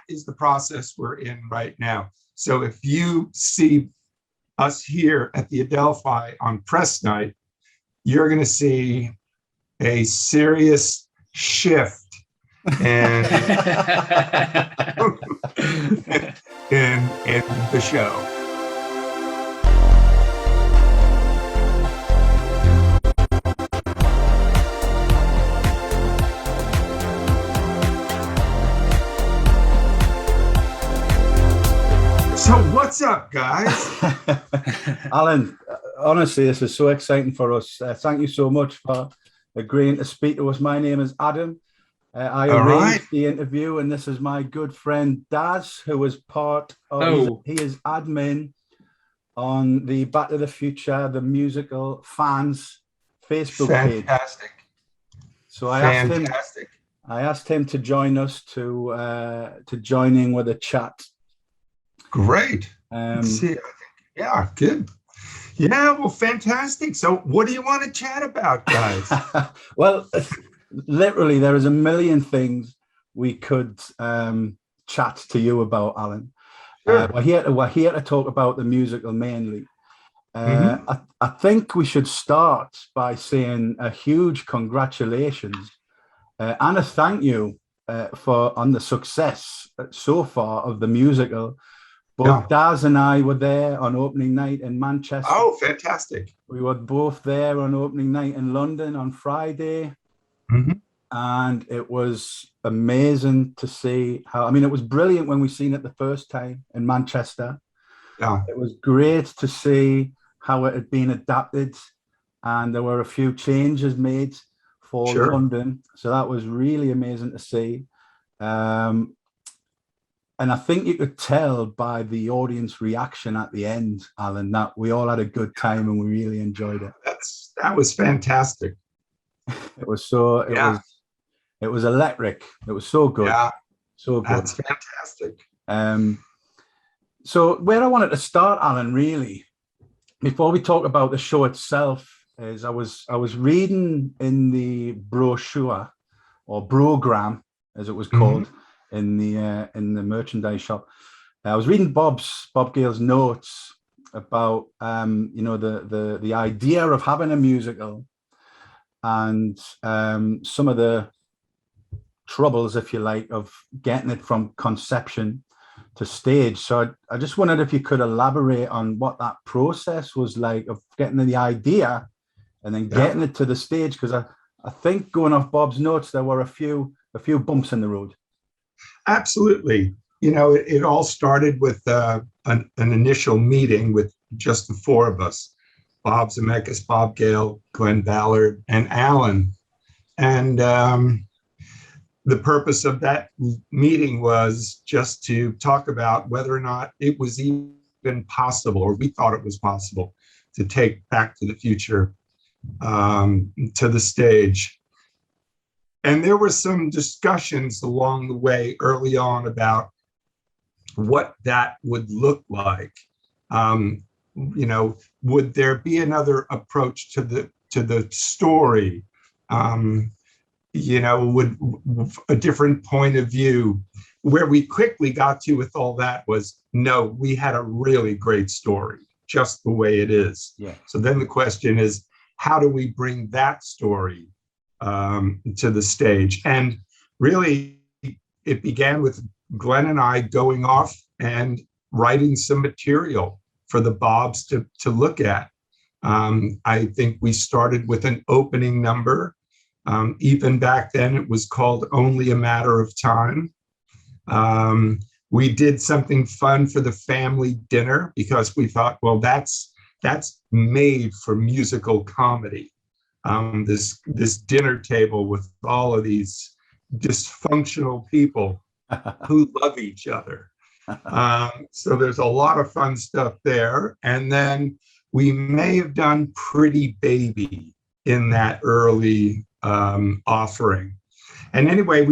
is the process we're in right now. So if you see us here at the Adelphi on press night, you're going to see a serious shift and in the show. So what's up, guys? Alan, honestly, this is so exciting for us. Thank you so much for agreeing to speak to us. My name is Adam. I arranged the interview, and this is my good friend Daz, who was part of, he is admin on the Back to the Future, the musical fans Facebook page. Fantastic. So I asked him to join us to join in with a chat. Great. Yeah, good. Yeah, well, fantastic. So what do you want to chat about, guys? Well, literally, there is a million things we could chat to you about, Alan. Sure. We're here to talk about the musical mainly. I think we should start by saying a huge congratulations and a thank you on the success so far of the musical. Both Daz and I were there on opening night in Manchester. Oh, fantastic. We were both there on opening night in London on Friday. And it was amazing to see it was brilliant when we seen it the first time in Manchester. Yeah. It was great to see how it had been adapted, and there were a few changes made for London. So that was really amazing to see. And I think you could tell by the audience reaction at the end, Alan, that we all had a good time and we really enjoyed it. That was fantastic. It was electric. It was so good. Yeah. So good. That's fantastic. So where I wanted to start, Alan, really, before we talk about the show itself, is I was reading in the brochure or program, as it was called, in the merchandise shop. I was reading Bob Gale's notes about the idea of having a musical and some of the troubles, if you like, of getting it from conception to stage. So I just wondered if you could elaborate on what that process was like of getting the idea and then getting it to the stage, because I think, going off Bob's notes, there were a few bumps in the road. Absolutely. It all started with an initial meeting with just the four of us, Bob Zemeckis, Bob Gale, Glenn Ballard, and Alan. And the purpose of that meeting was just to talk about whether or not it was even possible, or we thought it was possible, to take Back to the Future to the stage. And there were some discussions along the way early on about what that would look like. Would there be another approach to the story? Would a different point of view? Where we quickly got to with all that was, no, we had a really great story, just the way it is. Yeah. So then the question is, how do we bring that story to the stage? And really, it began with Glenn and I going off and writing some material for the Bobs to look at. I think we started with an opening number. Even back then, it was called Only a Matter of Time. We did something fun for the family dinner because we thought, well, that's made for musical comedy. This dinner table with all of these dysfunctional people who love each other. So there's a lot of fun stuff there. And then we may have done Pretty Baby in that early offering. And anyway,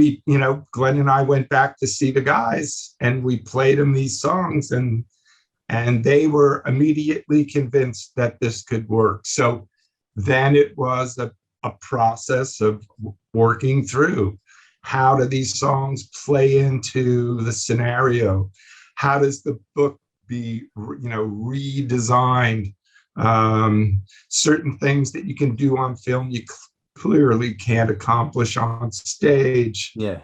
Glenn and I went back to see the guys and we played them these songs, and they were immediately convinced that this could work. So then it was a process of working through how do these songs play into the scenario? How does the book be, redesigned? Certain things that you can do on film, you clearly can't accomplish on stage. Yeah.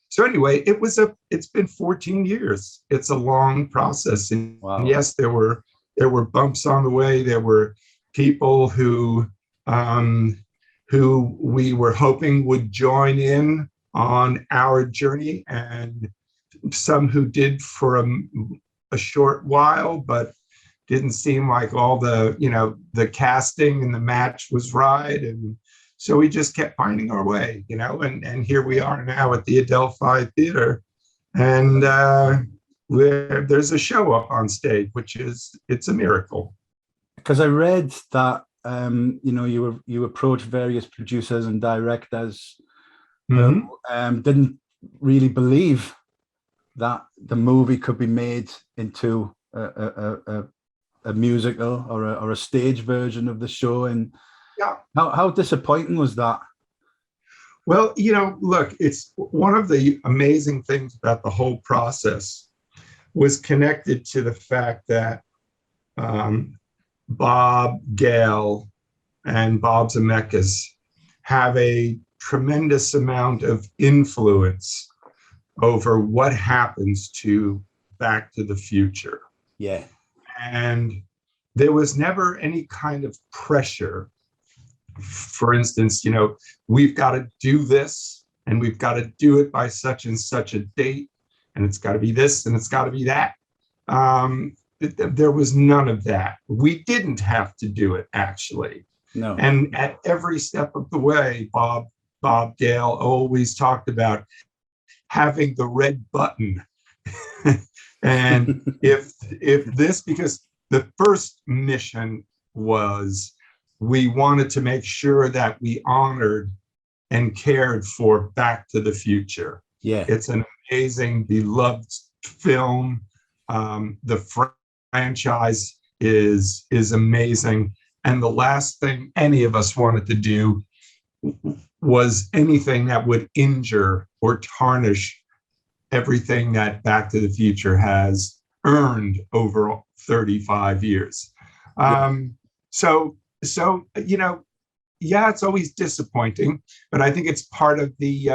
So anyway, it's been 14 years. It's a long process. And Wow. yes, there were bumps on the way. There were people who we were hoping would join in on our journey, and some who did for a short while, but didn't seem like all the casting and the match was right. And so we just kept finding our way, and here we are now at the Adelphi Theater, and there's a show up on stage, it's a miracle. Because I read that you approached various producers and directors who didn't really believe that the movie could be made into a musical or a stage version of the show. And yeah, how disappointing was that? Well, look, it's one of the amazing things about the whole process was connected to the fact that Bob Gale and Bob Zemeckis have a tremendous amount of influence over what happens to Back to the Future. Yeah. And there was never any kind of pressure. For instance, we've got to do this, and we've got to do it by such and such a date, and it's got to be this, and it's got to be that. There was none of that. We didn't have to do it, actually. No. And at every step of the way, Bob Gale always talked about having the red button. And if this, because the first mission was, we wanted to make sure that we honored and cared for Back to the Future. Yeah. It's an amazing, beloved film. The franchise is amazing. And the last thing any of us wanted to do was anything that would injure or tarnish everything that Back to the Future has earned over 35 years. So yeah, it's always disappointing, but I think it's part of the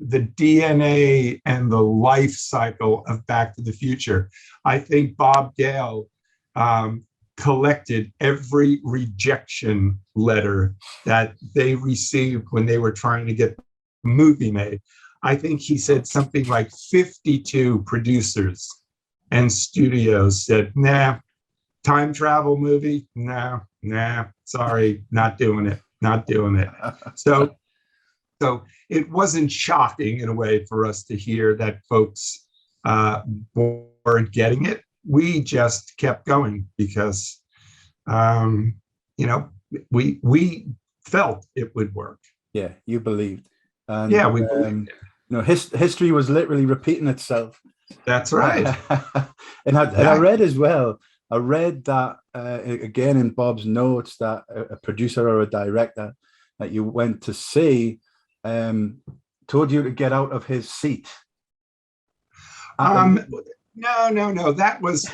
DNA and the life cycle of Back to the Future. I think Bob Gale collected every rejection letter that they received when they were trying to get the movie made. I think he said something like 52 producers and studios said, nah, time travel movie, nah, sorry, not doing it. So it wasn't shocking in a way for us to hear that folks weren't getting it. We just kept going because, we felt it would work. Yeah, you believed. And, yeah, we believed it. History was literally repeating itself. That's right. And I read as well, that, again, in Bob's notes, that a producer or a director that you went to see told you to get out of his seat. No. That was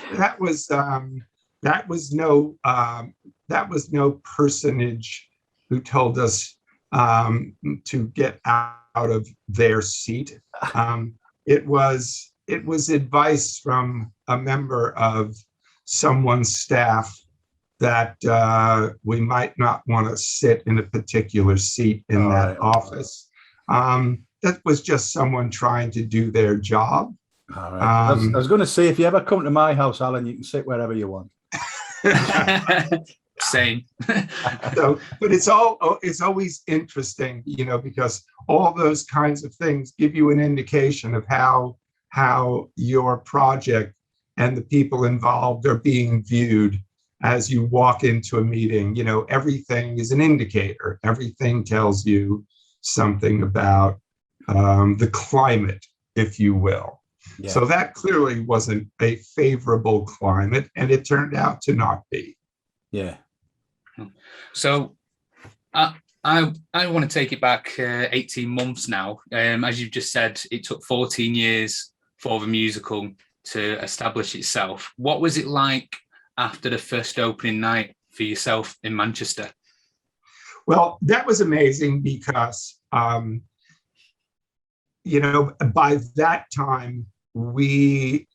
no personage who told us to get out of their seat. It was advice from a member of someone's staff that we might not want to sit in a particular seat in that office. That was just someone trying to do their job. All right. I was going to say, if you ever come to my house, Alan, you can sit wherever you want. Same. But it's always interesting, because all those kinds of things give you an indication of how your project and the people involved are being viewed as you walk into a meeting. Everything is an indicator. Everything tells you something about the climate, if you will. Yeah. So that clearly wasn't a favorable climate, and it turned out to not be. Yeah. So I want to take it back 18 months now. As you've just said, it took 14 years for the musical to establish itself. What was it like after the first opening night for yourself in Manchester? Well, that was amazing because, by that time, we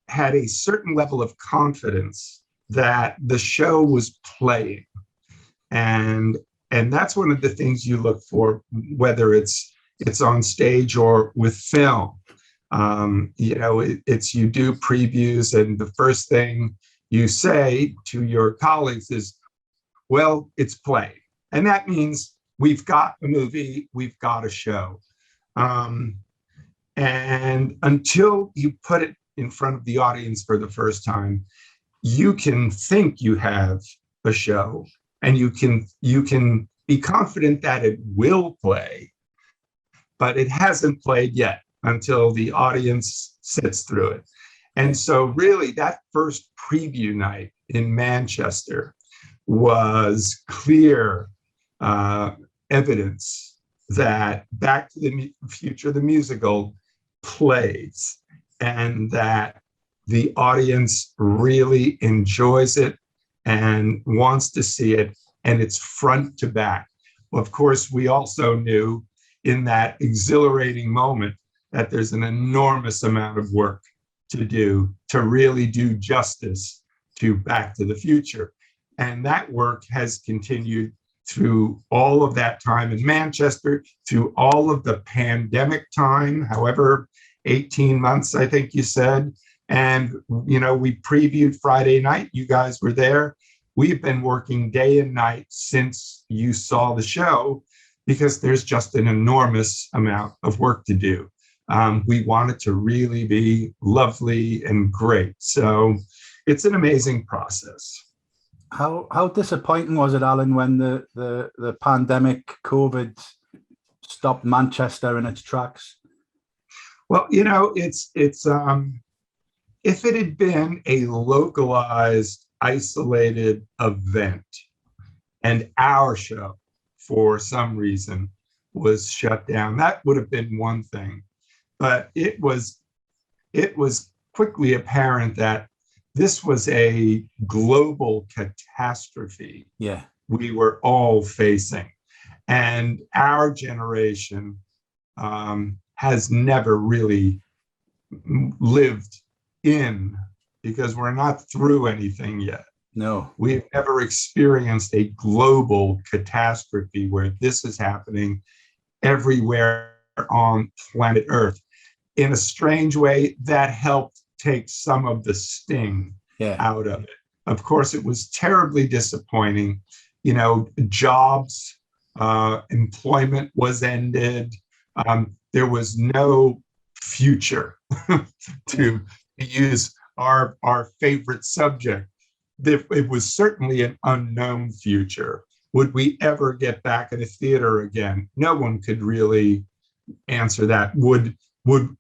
had a certain level of confidence that the show was playing. And that's one of the things you look for, whether it's on stage or with film. It's you do previews, and the first thing you say to your colleagues is, well, it's playing. And that means we've got a movie, we've got a show. And until you put it in front of the audience for the first time, you can think you have a show, and you can be confident that it will play, but it hasn't played yet until the audience sits through it. And so really that first preview night in Manchester was clear evidence that Back to the Future, the musical, plays, and that the audience really enjoys it and wants to see it, and it's front to back. Of course, we also knew in that exhilarating moment that there's an enormous amount of work to do to really do justice to Back to the Future. And that work has continued through all of that time in Manchester, through all of the pandemic time, however, 18 months, I think you said. And, we previewed Friday night. You guys were there. We've been working day and night since you saw the show, because there's just an enormous amount of work to do. We want it to really be lovely and great. So it's an amazing process. How disappointing was it, Alan, when the pandemic, COVID, stopped Manchester in its tracks? Well, it's if it had been a localized, isolated event, and our show, for some reason, was shut down, that would have been one thing. But it was quickly apparent that this was a global catastrophe. Yeah, we were all facing, and our generation has never really lived in, because we're not through anything yet. No, We've never experienced a global catastrophe where this is happening everywhere on planet Earth. In a strange way, that helped take some of the sting out of it. Of course, it was terribly disappointing. Jobs, employment was ended. There was no future, to use our favorite subject. It was certainly an unknown future. Would we ever get back in a theater again? No one could really answer that. Would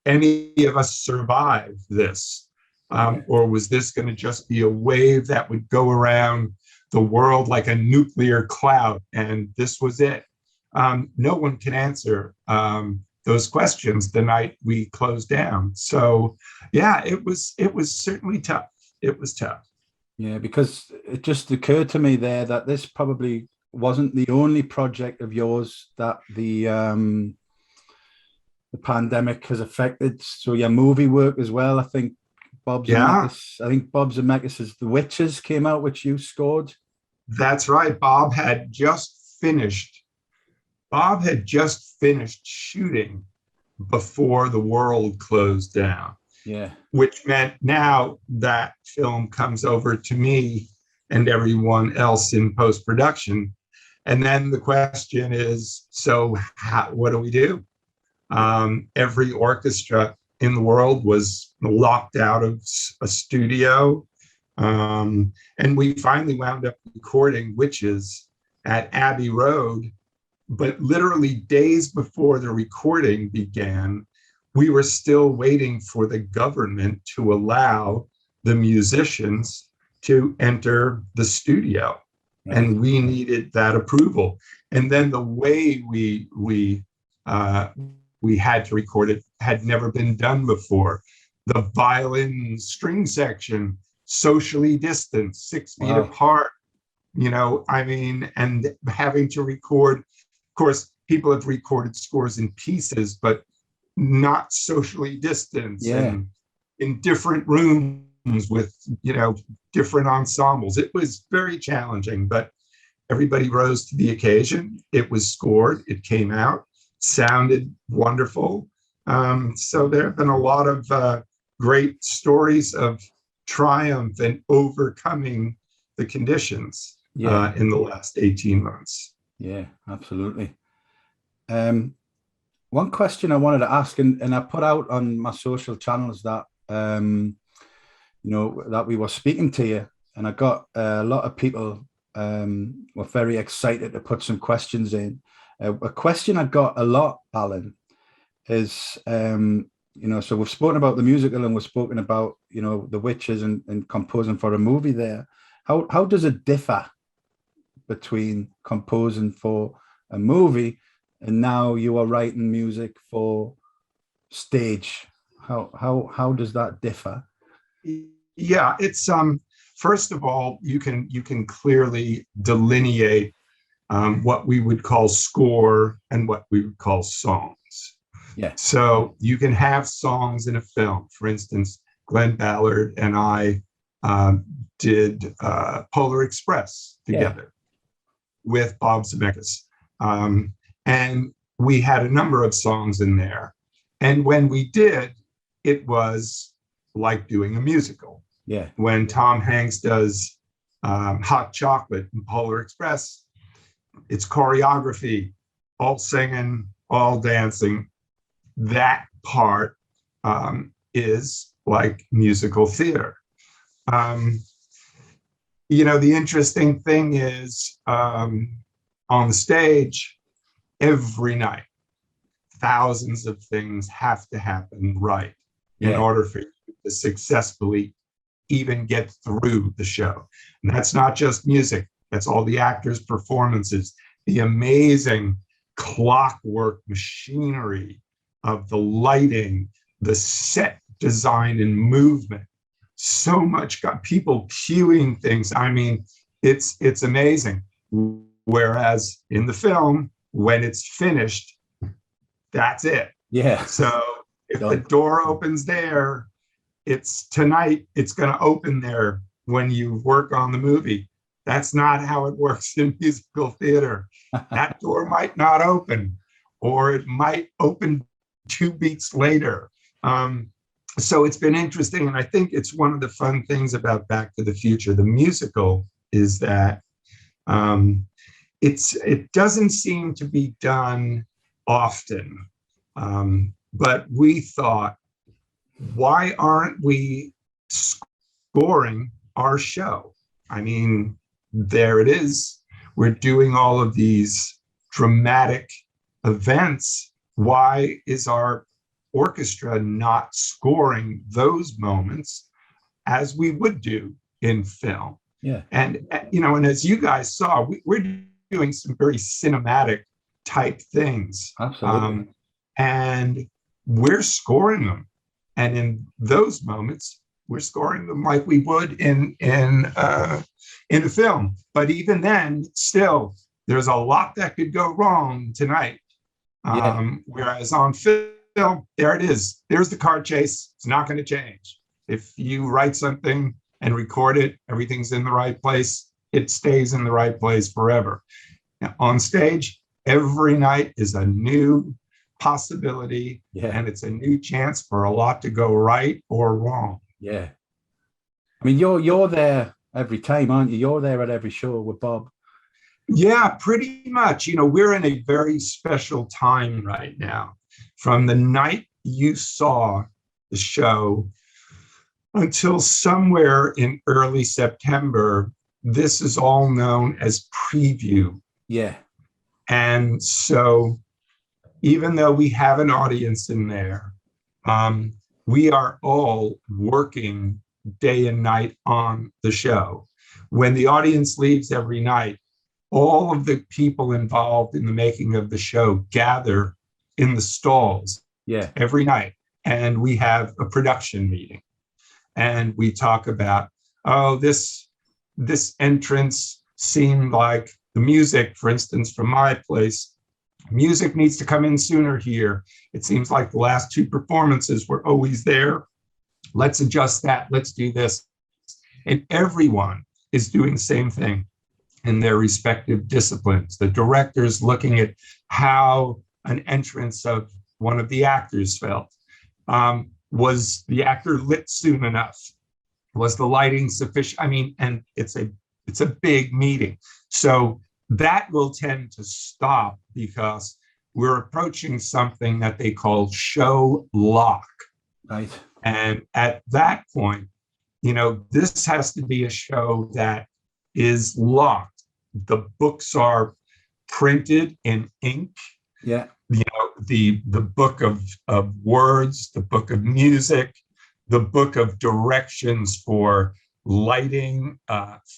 any of us survive this? Or was this going to just be a wave that would go around the world like a nuclear cloud, and this was it? No one can answer those questions the night we closed down. So, yeah, it was certainly tough. It was tough. Yeah, because it just occurred to me there that this probably wasn't the only project of yours that the pandemic has affected. So your movie work as well. I think Bob's Zemeckis' The Witches came out, which you scored. That's right. Bob had just finished shooting before the world closed down. Yeah. Which meant now that film comes over to me and everyone else in post-production. And then the question is, so what do we do? Every orchestra in the world was locked out of a studio. And we finally wound up recording Witches at Abbey Road. But literally days before the recording began, we were still waiting for the government to allow the musicians to enter the studio. Right. And we needed that approval. And then the way we had to record it had never been done before. The violin string section, socially distanced, 6 feet Wow. apart, I mean, and having to record, of course, people have recorded scores in pieces, but not socially distanced and in different rooms with, different ensembles. It was very challenging, but everybody rose to the occasion. It was scored, it came out, sounded wonderful. So there have been a lot of great stories of triumph and overcoming the conditions in the last 18 months. Yeah, absolutely. One question I wanted to ask, and I put out on my social channels that, that we were speaking to you, and I got a lot of people were very excited to put some questions in. A question I got a lot, Alan, is, so we've spoken about the musical and we've spoken about, the witches and composing for a movie there. How does it differ between composing for a movie and now you are writing music for stage? How does that differ? Yeah, it's first of all, you can clearly delineate what we would call score and what we would call songs. Yeah. So you can have songs in a film. For instance, Glenn Ballard and I did Polar Express together with Bob Zemeckis. And we had a number of songs in there. And when we did, it was like doing a musical. Yeah. When Tom Hanks does Hot Chocolate and Polar Express, it's choreography, all singing, all dancing. That part is like musical theater. The interesting thing is on the stage, every night, thousands of things have to happen right in order for you to successfully even get through the show. And that's not just music, that's all the actors' performances, the amazing clockwork machinery of the lighting, the set design and movement. So much got people cueing things. I mean, it's amazing. Whereas in the film, when it's finished, that's it. Yeah. So if the door opens there, it's tonight, it's going to open there when you work on the movie. That's not how it works in musical theater. That door might not open, or it might open 2 beats later. So it's been interesting. And I think it's one of the fun things about Back to the Future, the musical, is that it doesn't seem to be done often. But we thought, why aren't we scoring our show? I mean, there it is. We're doing all of these dramatic events. Why is our orchestra not scoring those moments as we would do in film? Yeah. And as you guys saw, we're doing some very cinematic type things. Absolutely. And we're scoring them. And in those moments, we're scoring them like we would in a film. But even then, still, there's a lot that could go wrong tonight. Whereas on film, there it is. There's the car chase. It's not going to change. If you write something and record it, everything's in the right place. It stays in the right place forever. Now, on stage, every night is a new possibility, and it's a new chance for a lot to go right or wrong. Yeah. I mean, you're there every time, aren't you? You're there at every show with Bob. Yeah, pretty much. We're in a very special time right now. From the night you saw the show until somewhere in early September, this is all known as preview. Yeah. And so even though we have an audience in there, we are all working day and night on the show. When the audience leaves every night, all of the people involved in the making of the show gather in the stalls every night, and we have a production meeting, and we talk about, oh, this entrance seemed like the music, for instance, from my place, music needs to come in sooner here. It seems like the last two performances were always there. Let's adjust that. Let's do this. And everyone is doing the same thing in their respective disciplines. The director's looking at how an entrance of one of the actors felt. Was the actor lit soon enough? Was the lighting sufficient? I mean, and it's a big meeting. So that will tend to stop because we're approaching something that they call show lock. Right. And at that point, this has to be a show that is locked. The books are printed in ink. Yeah. The book of words, the book of music, the book of directions for lighting,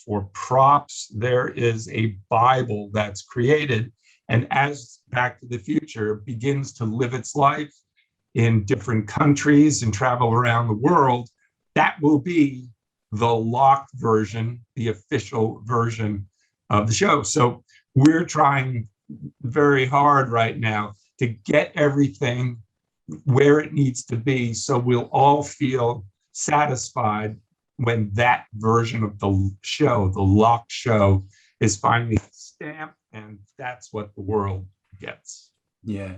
for props. There is a Bible that's created. And as Back to the Future begins to live its life in different countries and travel around the world, that will be the locked version, the official version of the show. So we're trying very hard right now to get everything where it needs to be, so we'll all feel satisfied when that version of the show, the locked show, is finally stamped, and that's what the world gets. Yeah.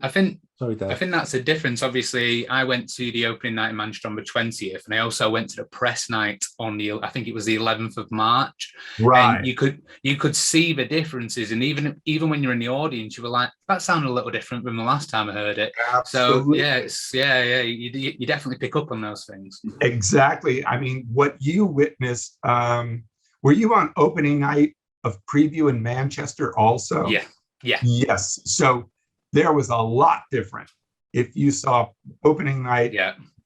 I think Sorry, Dave. I think that's the difference. Obviously, I went to the opening night in Manchester on the 20th, and I also went to the press night on I think it was the 11th of March. Right. And you could see the differences, and even when you're in the audience, you were like, that sounded a little different from the last time I heard it. Absolutely. So you definitely pick up on those things. Exactly. I mean, what you witnessed, were you on opening night of Preview in Manchester also? Yeah. Yes. So there was a lot different. If you saw opening night,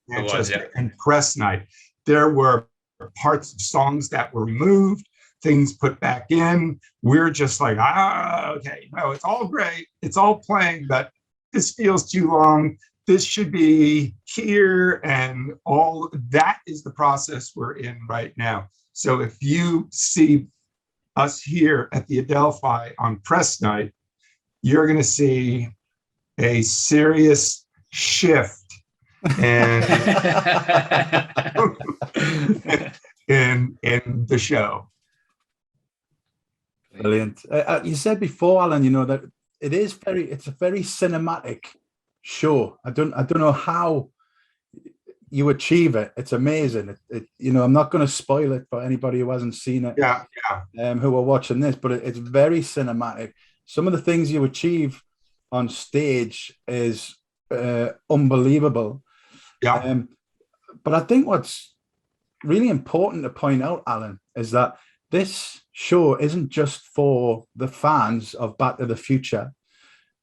Manchester, and press night, there were parts of songs that were removed, things put back in. We're just like, okay, no, it's all great. It's all playing, but this feels too long. This should be here, and all that is the process we're in right now. So if you see us here at the Adelphi on press night, you're going to see a serious shift in the show. Brilliant. You said before, Alan, that it's a very cinematic show. I don't know how you achieve it. It's amazing. I'm not going to spoil it for anybody who hasn't seen it. Who are watching this, but it's very cinematic. Some of the things you achieve on stage is unbelievable. Yeah. But I think what's really important to point out, Alan, is that this show isn't just for the fans of Back to the Future.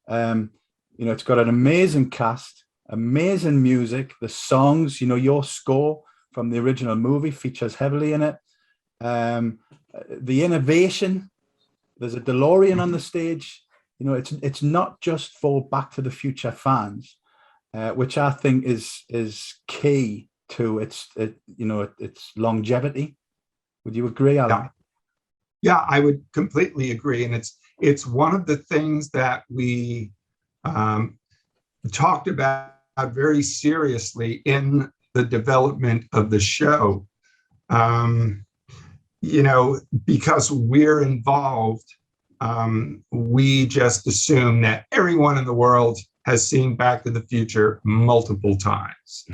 It's got an amazing cast, amazing music, the songs, your score from the original movie features heavily in it. The innovation, there's a DeLorean on the stage. It's not just for Back to the Future fans, which I think is key to its longevity. Would you agree, Alan? Yeah, I would completely agree. And it's one of the things that we talked about very seriously in the development of the show. Because we're involved, we just assume that everyone in the world has seen Back to the Future multiple times.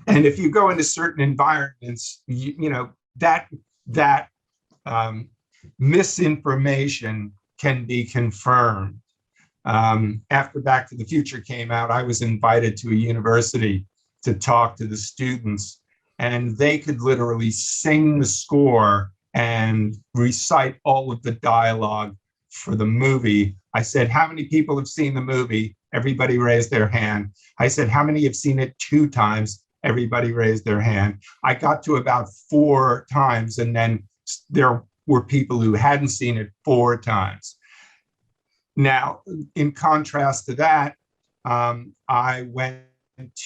And if you go into certain environments, that misinformation can be confirmed. After Back to the Future came out, I was invited to a university to talk to the students, and they could literally sing the score and recite all of the dialogue for the movie. I said, how many people have seen the movie? Everybody raised their hand. I said, how many have seen it 2 times? Everybody raised their hand. I got to about 4 times, and then there were people who hadn't seen it 4 times. Now, in contrast to that, I went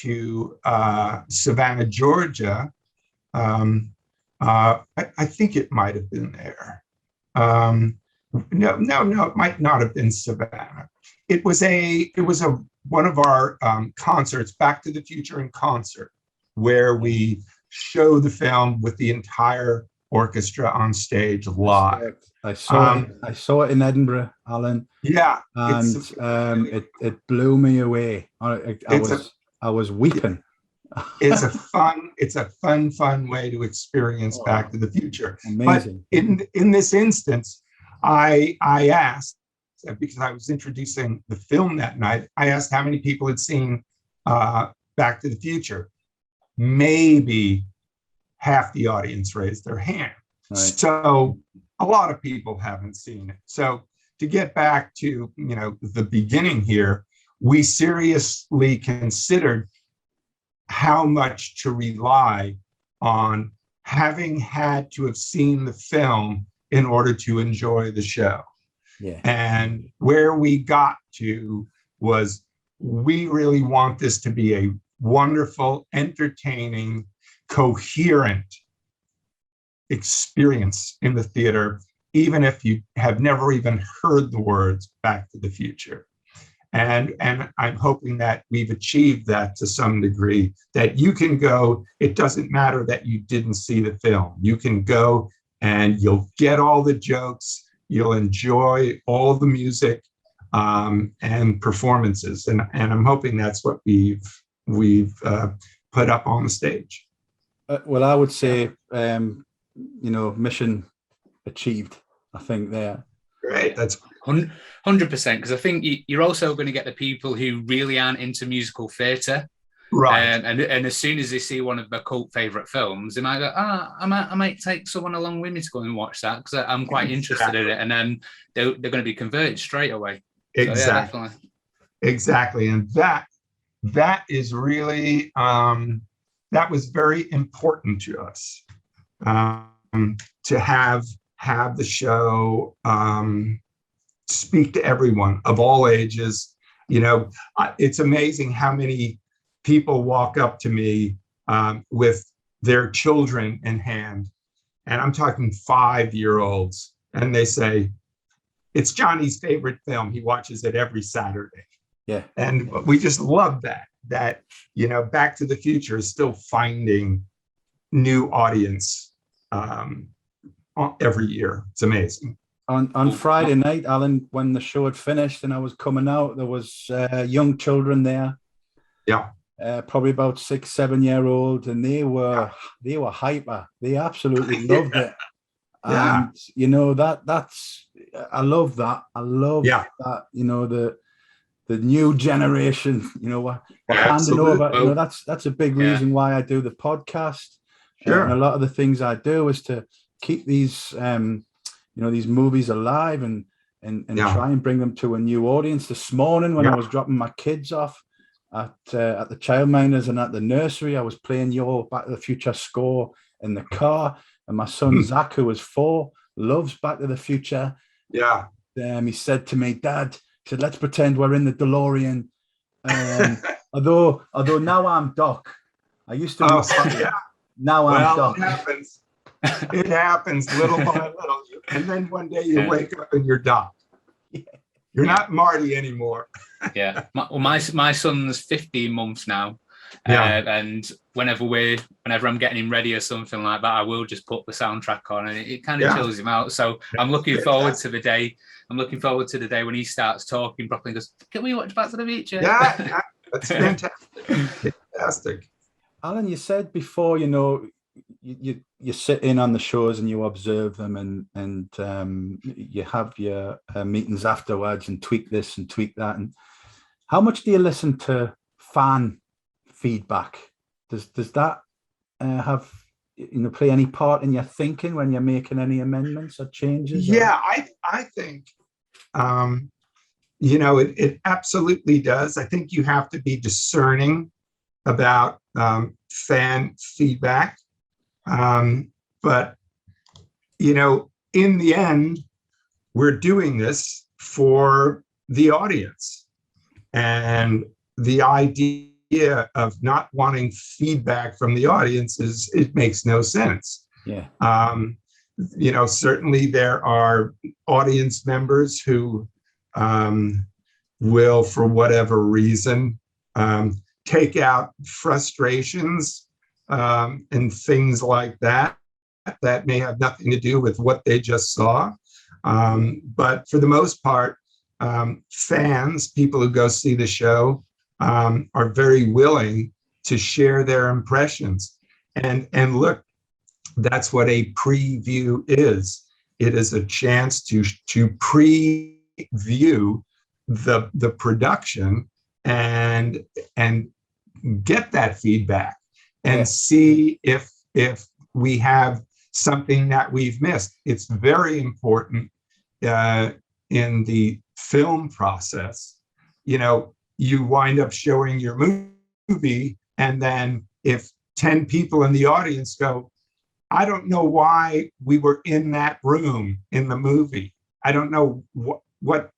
to Savannah, Georgia. I think it might have been there. No, it might not have been Savannah. It was one of our concerts, Back to the Future in concert, where we show the film with the entire orchestra on stage live. I saw it in Edinburgh, Alan. Yeah, and it blew me away. I was weeping. It's a fun way to experience Back to the Future. Amazing. But in this instance, I asked, because I was introducing the film that night, I asked how many people had seen Back to the Future. Maybe half the audience raised their hand. Right. So a lot of people haven't seen it. So to get back to the beginning here, we seriously considered how much to rely on having had to have seen the film in order to enjoy the show. Yeah. And where we got to was, we really want this to be a wonderful, entertaining, coherent experience in the theater, even if you have never even heard the words Back to the Future. And I'm hoping that we've achieved that to some degree, that you can go, it doesn't matter that you didn't see the film. You can go and you'll get all the jokes, you'll enjoy all the music and performances. And I'm hoping that's what we've put up on the stage. Well, I would say, mission achieved, I think there. Great, that's 100%, because I think you're also going to get the people who really aren't into musical theatre. Right. And as soon as they see one of their cult favourite films, they might go, I might take someone along with me to go and watch that, because I'm quite interested in it. And then they're going to be converted straight away. Exactly. So, yeah, exactly. And that is really, that was very important to us, to have the show speak to everyone of all ages. It's amazing how many people walk up to me with their children in hand, and I'm talking 5-year-olds, and they say, it's Johnny's favorite film. He watches it every Saturday. Yeah. And we just love that Back to the Future is still finding new audience every year. It's amazing. On Friday night, Alan, when the show had finished and I was coming out, there was young children there. Yeah. Probably about 6-7-year-old, and they were hyper. They absolutely loved it. Yeah. And that's I love that. I love that. The new generation. We're handing over. That's a big reason why I do the podcast. Sure. And a lot of the things I do is to keep these these movies alive and try and bring them to a new audience. This morning when I was dropping my kids off at the childminders and at the nursery, I was playing your Back to the Future score in the car, and my son Zach, who was 4, loves Back to the Future. Yeah. He said to me, Dad, he said, let's pretend we're in the DeLorean. Although now I'm Doc. I used to now I'm Doc. It happens little by little. And then one day you wake up and you're Doc. You're not Marty anymore. Yeah. My son's 15 months now. And whenever I'm getting him ready or something like that, I will just put the soundtrack on, and it kind of chills him out. So I'm looking forward to the day. I'm looking forward to the day when he starts talking properly and goes, can we watch Back to the Future? Yeah, that's fantastic. Fantastic. Alan, you said before, you sit in on the shows and you observe them, and you have your meetings afterwards and tweak this and tweak that. And how much do you listen to fan feedback? Does that have play any part in your thinking when you're making any amendments or changes? Yeah, I think it absolutely does. I think you have to be discerning about fan feedback. But in the end, we're doing this for the audience. And the idea of not wanting feedback from the audience it makes no sense. Yeah. Certainly there are audience members who will, for whatever reason, take out frustrations and things like that may have nothing to do with what they just saw. But for the most part, fans, people who go see the show, are very willing to share their impressions. And look, that's what a preview is. It is a chance to preview the production and get that feedback and see if we have something that we've missed. It's very important in the film process. You wind up showing your movie, and then if 10 people in the audience go, I don't know why we were in that room in the movie. I don't know why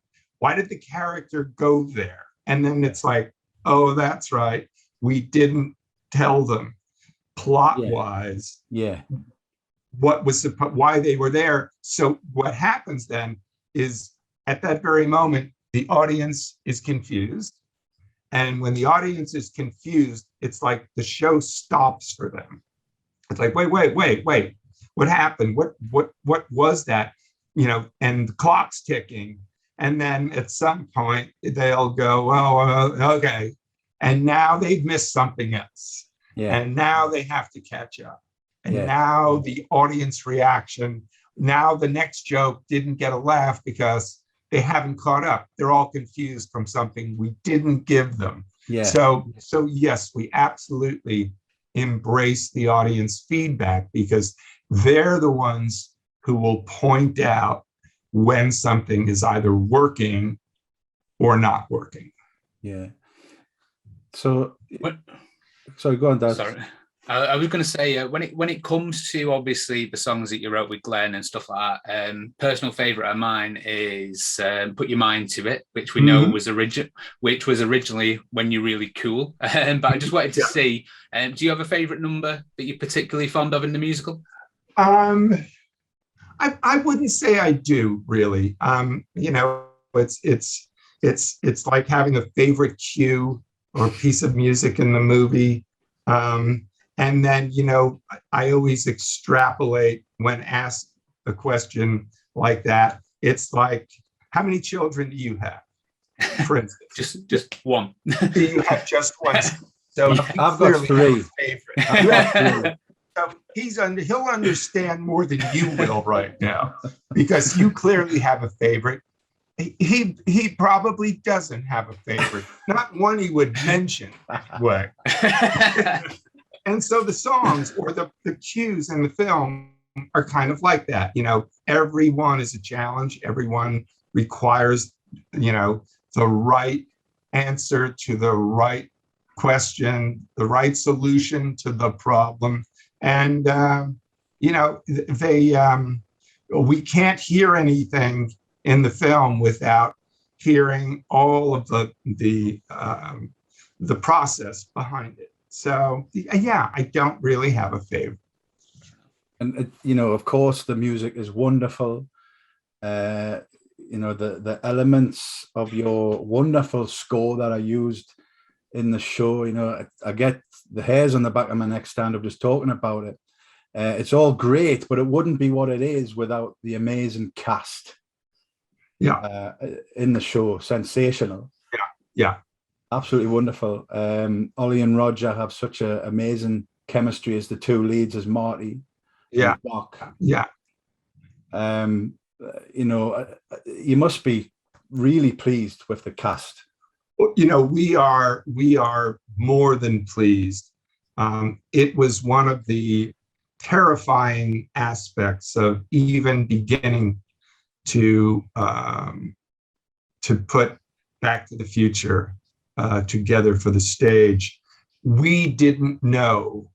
did the character go there? And then it's like, oh, that's right. We didn't tell them plot-wise why they were there. So what happens then is at that very moment, the audience is confused. And when the audience is confused, it's like the show stops for them. It's like, wait, what happened? What was that? And the clock's ticking. And then at some point they'll go, oh, okay. And now they've missed something else. Yeah. And now they have to catch up. And now the audience reaction, now the next joke didn't get a laugh because they haven't caught up. They're all confused from something we didn't give them. Yeah. So yes, we absolutely embrace the audience feedback because they're the ones who will point out when something is either working or not working. Yeah. So go on, Dad. Sorry. I was going to say, when it comes to obviously the songs that you wrote with Glenn and stuff like that, personal favourite of mine is "Put Your Mind to It," which we know was originally "When You're Really Cool." But I just wanted to see, do you have a favourite number that you're particularly fond of in the musical? I wouldn't say I do really. It's like having a favorite cue or piece of music in the movie. And then, I always extrapolate when asked a question like that. It's like, how many children do you have? For instance, just one. Do you have just one? So I've got three. So he'll understand more than you will right now because you clearly have a favorite. He probably doesn't have a favorite. Not one he would mention anyway. And so the songs or the cues in the film are kind of like that. Every one is a challenge. Everyone requires, the right answer to the right question, the right solution to the problem. And, we can't hear anything in the film without hearing all of the process behind it. So, I don't really have a favorite. And, of course, the music is wonderful. The elements of your wonderful score that are used in the show, I get the hairs on the back of my neck stand up just talking about it. It's all great, but it wouldn't be what it is without the amazing cast. Yeah. In the show. Sensational. Yeah. Absolutely wonderful. Ollie and Roger have such an amazing chemistry as the two leads, as Marty and Doc. Yeah. You must be really pleased with the cast. We are more than pleased. It was one of the terrifying aspects of even beginning to put Back to the Future together for the stage. We didn't know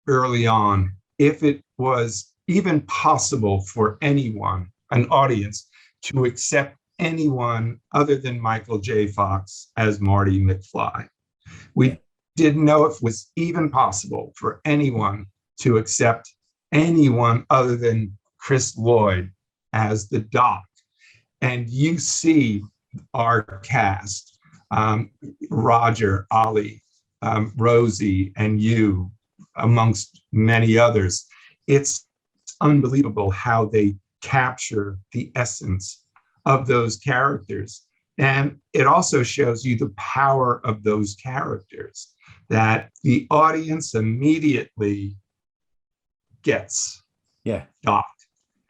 early on if it was even possible for anyone, an audience, to accept anyone other than Michael J. Fox as Marty McFly. We didn't know if it was even possible for anyone to accept anyone other than Chris Lloyd as the Doc. And you see our cast, Roger, Ollie, Rosie, and you, amongst many others. It's unbelievable how they capture the essence of those characters. And it also shows you the power of those characters, that the audience immediately gets Doc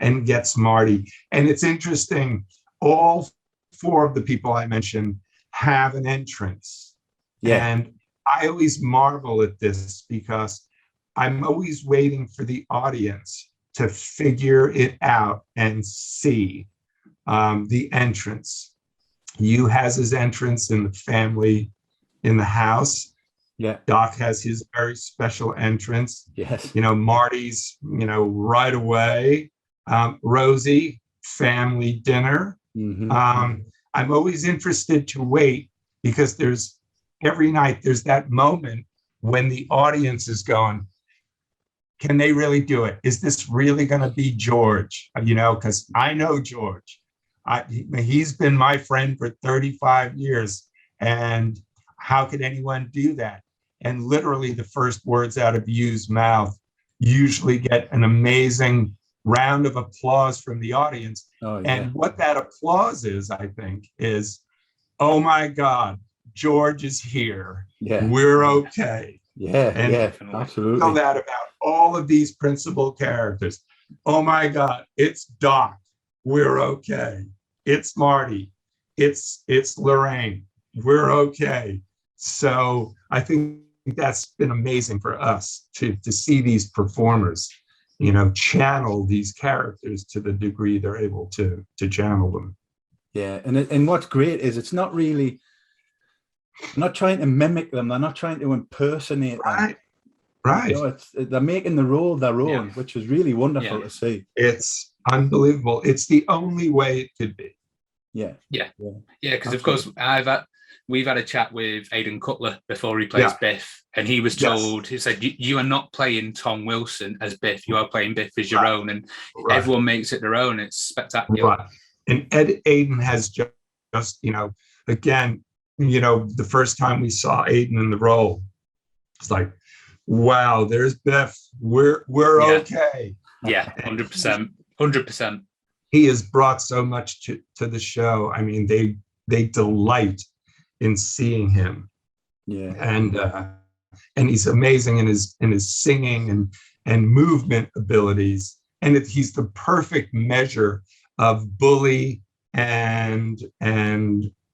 and gets Marty. And it's interesting, all four of the people I mentioned have an entrance. And I always marvel at this because I'm always waiting for the audience to figure it out and see the entrance. Hugh has his entrance in the family in the house. Doc has his very special entrance. Marty's, right away. Rosie, family dinner. I'm always interested to wait because every night there's that moment when the audience is going, can they really do it? Is this really going to be George? Because I know George. He's been my friend for 35 years. And how could anyone do that? And literally the first words out of Hugh's mouth usually get an amazing round of applause from the audience. And what that applause is, I think, is, oh my God, George is here. We're okay. Absolutely. Feel that about all of these principal characters. Oh my God, it's Doc. We're okay. It's Marty. It's Lorraine. We're okay. So I think that's been amazing for us to see these performers, channel these characters to the degree they're able to channel them. And what's great is it's not really, not trying to mimic them. They're not trying to impersonate them. Right. They're making the role their own, which is really wonderful to see. It's unbelievable. It's the only way it could be. Because of course we've had a chat with Aidan Cutler before he plays Biff, and he was told, he said, you are not playing Tom Wilson as Biff, you are playing Biff as your own, and everyone makes it their own. It's spectacular. And Aidan has just again, the first time we saw Aidan in the role, it's like, wow, there's Biff. We're okay. 100%. He has brought so much to the show. I mean, they delight in seeing him. And he's amazing in his singing and movement abilities. And he's the perfect measure of bully and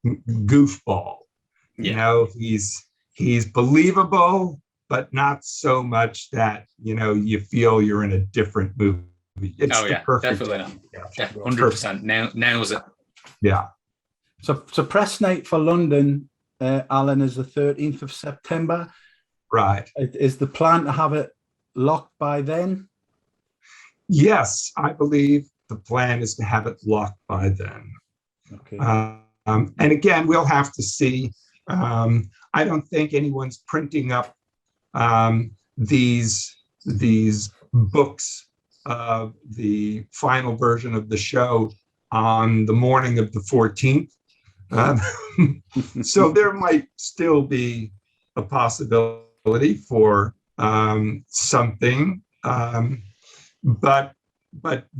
goofball. He's believable, but not so much that you feel you're in a different movie. It's the perfect, definitely. 100%. Nails it. So press night for London, Alan, is the 13th of September. Right. Is the plan to have it locked by then? Yes, I believe the plan is to have it locked by then. Okay. And again, we'll have to see. I don't think anyone's printing up these books of the final version of the show on the morning of the 14th. So there might still be a possibility for something. But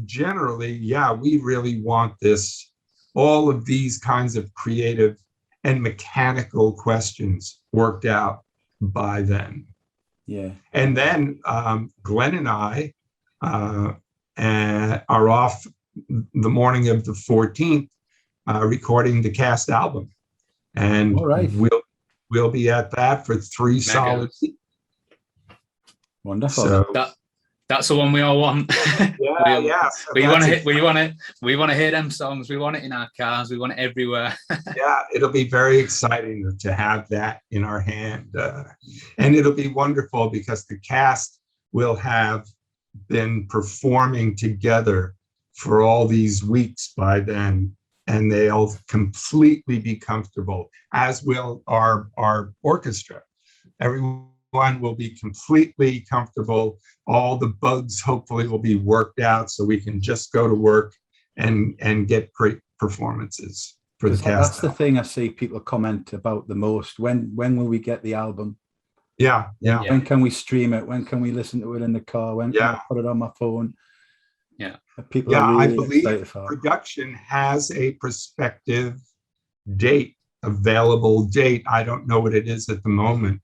generally, we really want all of these kinds of creative and mechanical questions worked out by then. And then Glenn and I are off the morning of the 14th recording the cast album. And we'll be at that for 3 solid weeks. Wonderful. So, that's the one we all want. We want to hear them songs. We want it in our cars. We want it everywhere. It'll be very exciting to have that in our hand. And it'll be wonderful because the cast will have been performing together for all these weeks by then, and they'll completely be comfortable, as will our orchestra. Everyone will be completely comfortable. All the bugs hopefully will be worked out so we can just go to work and get great performances for the cast. That's the thing I see people comment about the most. When will we get the album? Yeah. When can we stream it? When can we listen to it in the car? When can I put it on my phone? Yeah. People are really I believe excited for it. production has a prospective date, available date. I don't know what it is at the moment,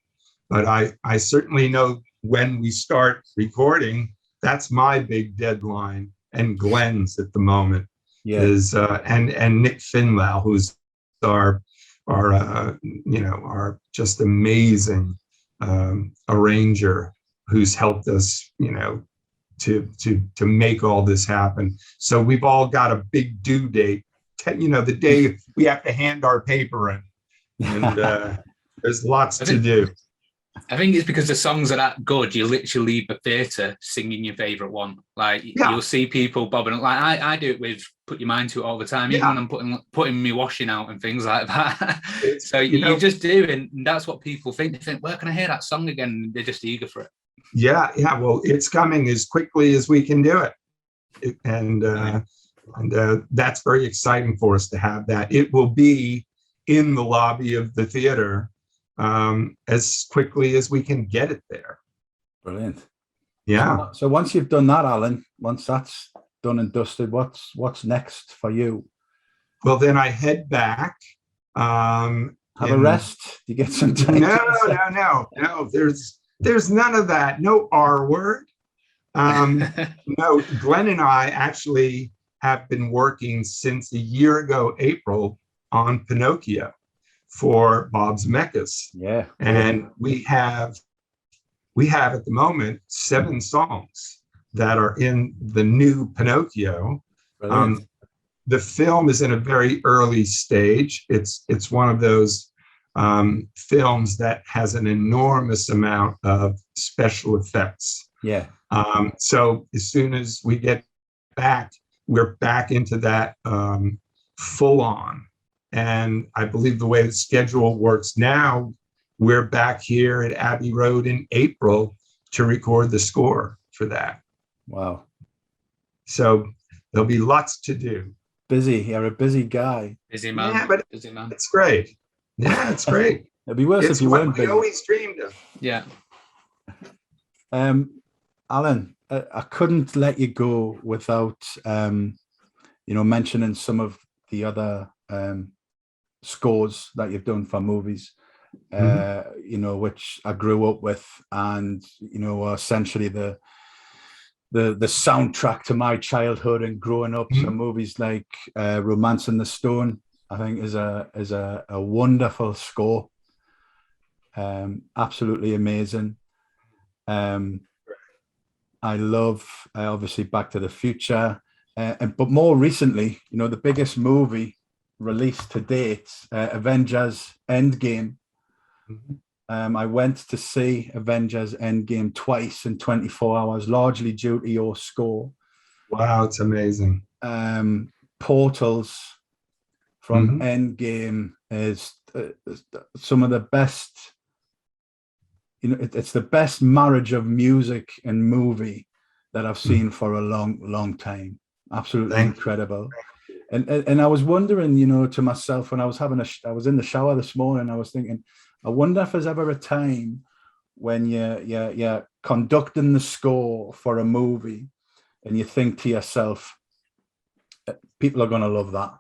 but I certainly know when we start recording, that's my big deadline, and Glenn's at the moment is and Nick Finlau, who's our just amazing arranger, who's helped us, to make all this happen. So we've all got a big due date, the day we have to hand our paper in, and there's lots to do. I think it's because the songs are that good. You literally leave the theatre singing your favourite one. Like you'll see people bobbing. Like I do it with Put Your Mind to It all the time, even when I'm putting me washing out and things like that. So you just do, and that's what people think. They think, where can I hear that song again? They're just eager for it. Yeah. Well, it's coming as quickly as we can do it, and that's very exciting for us to have that. It will be in the lobby of the theater as quickly as we can get it there. Brilliant. Yeah. So once you've done that, Alan, once that's done and dusted, what's next for you? Well, then I head back. Have a rest. Do you get some time? No. There's none of that. No R word. No, Glenn and I actually have been working since a year ago, April, on Pinocchio for Bob Zemeckis. Yeah. And we have at the moment 7 songs that are in the new Pinocchio. The film is in a very early stage. It's one of those films that has an enormous amount of special effects. Yeah. So as soon as we get back, we're back into that full on. And I believe the way the schedule works now, we're back here at Abbey Road in April to record the score for that. Wow. So there'll be lots to do. Busy. You're a busy guy. Busy man. Yeah, but busy man. It's great. Yeah, it's great. It'd be worse if you weren't busy. We always dreamed of. Yeah. Alan, I couldn't let you go without mentioning some of the other scores that you've done for movies, which I grew up with, and essentially the soundtrack to my childhood and growing up. So movies like Romancing the Stone, I think, is a wonderful score. Absolutely amazing. I love obviously Back to the Future, but more recently, the biggest movie released to date, Avengers Endgame. I went to see Avengers Endgame twice in 24 hours, largely due to your score. Wow, it's amazing. Portals from Endgame is some of the best. It's the best marriage of music and movie that I've seen for a long, long time. Absolutely incredible. And I was wondering, to myself, when I was I was in the shower this morning, I was thinking, I wonder if there's ever a time when you're conducting the score for a movie and you think to yourself, people are going to love that.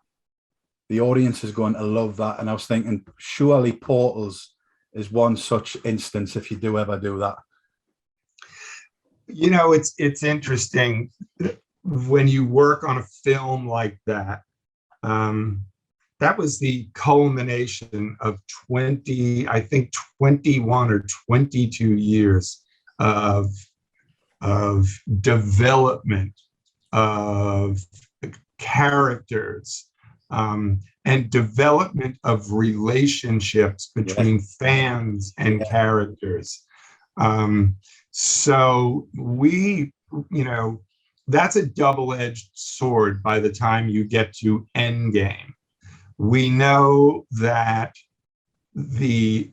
The audience is going to love that. And I was thinking, surely Portals is one such instance if you do ever do that. It's interesting when you work on a film like that. That was the culmination of 21 or 22 years of development of characters, and development of relationships between fans and characters. So we you know, that's a double-edged sword by the time you get to Endgame. We know that the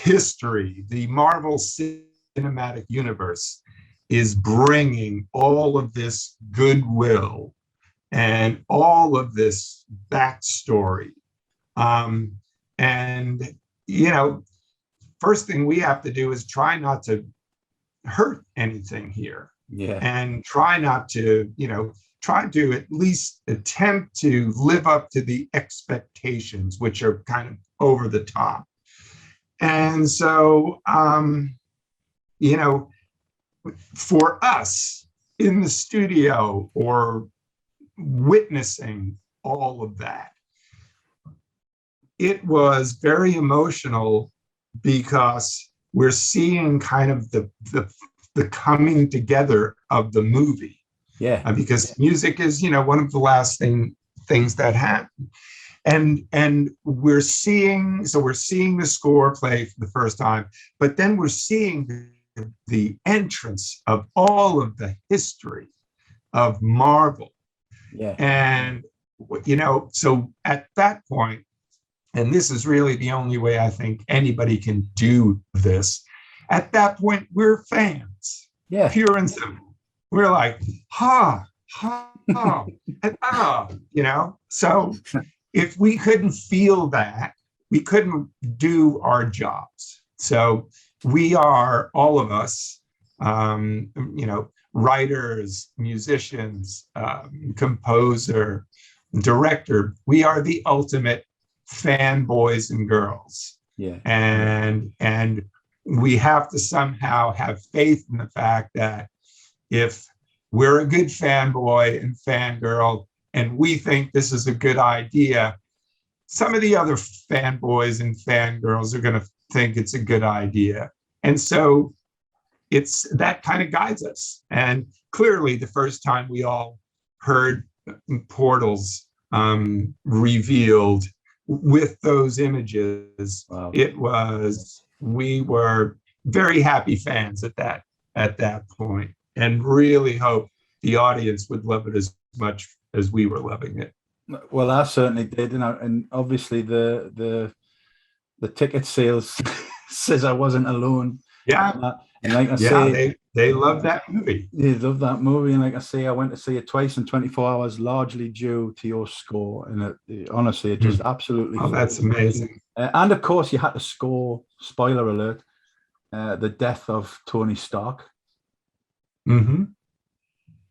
history, the Marvel Cinematic Universe is bringing all of this goodwill and all of this backstory. And, you know, first thing we have to do is try not to hurt anything here. Yeah. And try not to, you know, try to at least attempt to live up to the expectations, which are kind of over the top. And so, you know, for us in the studio or witnessing all of that, it was very emotional because we're seeing kind of the coming together of the movie. Yeah. Because music is, you know, one of the last things that happen. And we're seeing the score play for the first time, but then we're seeing the entrance of all of the history of Marvel. Yeah. And, you know, so at that point, and this is really the only way I think anybody can do this, at that point, we're fans. Yeah. Pure and simple. We're like, ha, ha, ha, you know? So if we couldn't feel that, we couldn't do our jobs. So we are, all of us, you know, writers, musicians, composer, director, we are the ultimate fanboys and girls. Yeah. And we have to somehow have faith in the fact that if we're a good fanboy and fangirl and we think this is a good idea, some of the other fanboys and fangirls are going to think it's a good idea. And so it's that kind of guides us. And clearly the first time we all heard Portals revealed with those images, wow. We were very happy fans at that point, and really hope the audience would love it as much as we were loving it. Well, I certainly did, and obviously the ticket sales says I wasn't alone. Yeah, and like I say, they love that movie. They love that movie, and like I say, I went to see it twice in 24 hours, largely due to your score. And honestly, it just absolutely. Oh, that's amazing. And of course, you had to score. Spoiler alert: the death of Tony Stark. Mm-hmm.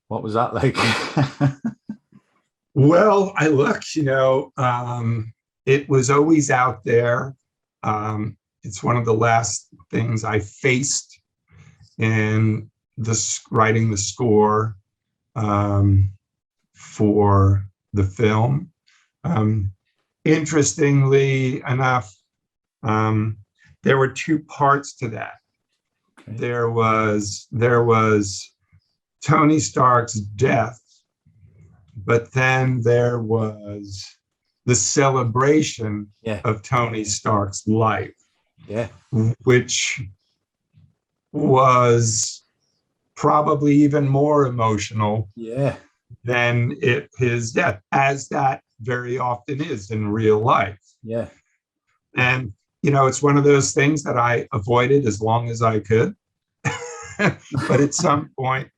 What was that like? Well, I looked. You know, it was always out there. It's one of the last things I faced in writing the score for the film. Interestingly enough, there were two parts to that. Okay. There was Tony Stark's death, but then there was the celebration of Tony Stark's life. Yeah, which was probably even more emotional than his death, as that very often is in real life. Yeah. And, you know, it's one of those things that I avoided as long as I could. But at some point,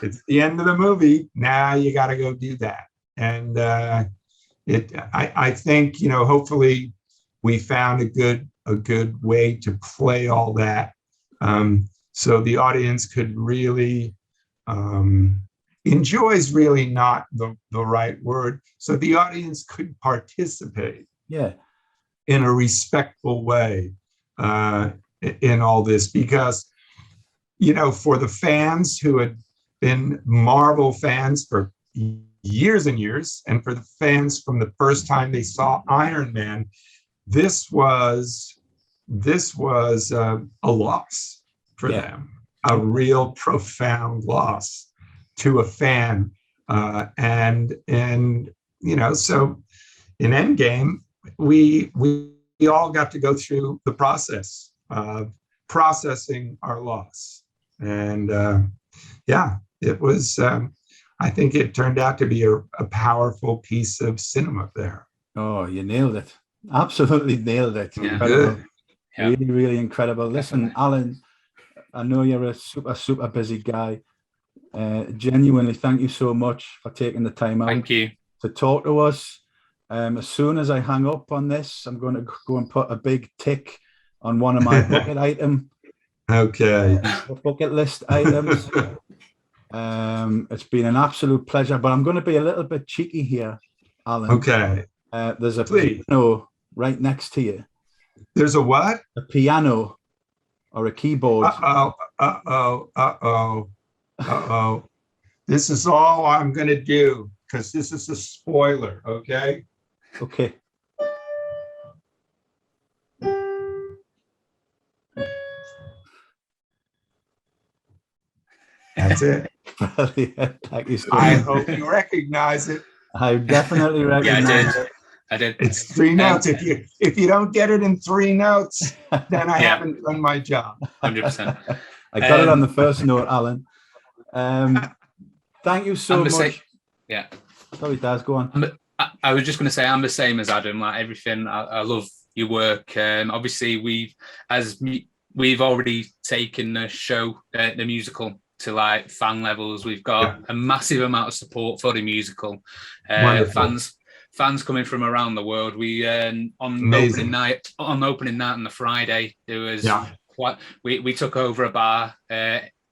it's the end of the movie. Now you got to go do that. And I think, you know, hopefully we found a good way to play all that, so the audience could really enjoy is really not the right word. So the audience could participate in a respectful way in all this, because, you know, for the fans who had been Marvel fans for years and years, and for the fans from the first time they saw Iron Man, this was a loss for them, a real profound loss to a fan, and you know, so in Endgame we all got to go through the process of processing our loss, and it was, I think it turned out to be a powerful piece of cinema there. Oh, you nailed it. Absolutely nailed it. Yeah. Incredible. Good. Yeah. Really, really incredible. Listen, Definitely. Alan, I know you're a super busy guy. Genuinely, thank you so much for taking the time out Thank you. to talk to us. As soon as I hang up on this, I'm going to go and put a big tick on one of my bucket Okay. bucket list items. It's been an absolute pleasure, but I'm going to be a little bit cheeky here, Alan. Okay. There's a Please. piano right next to you. There's a what? A piano or a keyboard. Uh-oh. This is all I'm going to do because this is a spoiler, okay? Okay. That's it. Brilliant. Thank you so I much. hope you recognize it. I definitely Yeah, I recognize did. I did. It's 3 notes. If you don't get it in 3 notes, then I Yeah. haven't done my job. 100%. I got it on the first note, Alan. Thank you so much. Yeah. Sorry, Daz, go on. I was just going to say I'm the same as Adam. Like everything, I love your work. Obviously, we've already taken the show, the musical, to like fan levels. We've got a massive amount of support for the musical. Fans coming from around the world. We on opening night on the Friday, there was we took over a bar.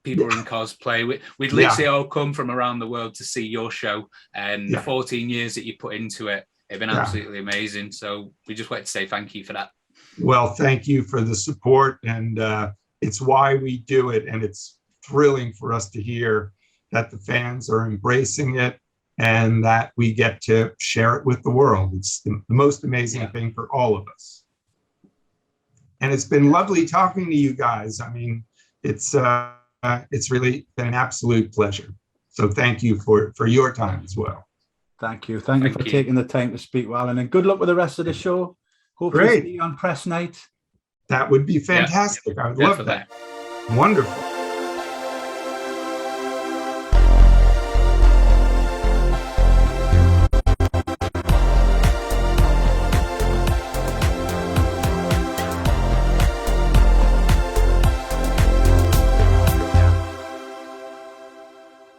People were in cosplay. We'd literally all come from around the world to see your show, and the 14 years that you put into it, it's been absolutely amazing. So we just wanted to say thank you for that. Well, thank you for the support, and it's why we do it, and it's thrilling for us to hear that the fans are embracing it and that we get to share it with the world. It's the most amazing thing for all of us. And it's been lovely talking to you guys. I mean, it's really been an absolute pleasure. So thank you for your time as well. Thank you. Thank you for taking the time to speak, Alan, and good luck with the rest of the show. Hopefully see you on press night. That would be fantastic. I would love that. Wonderful.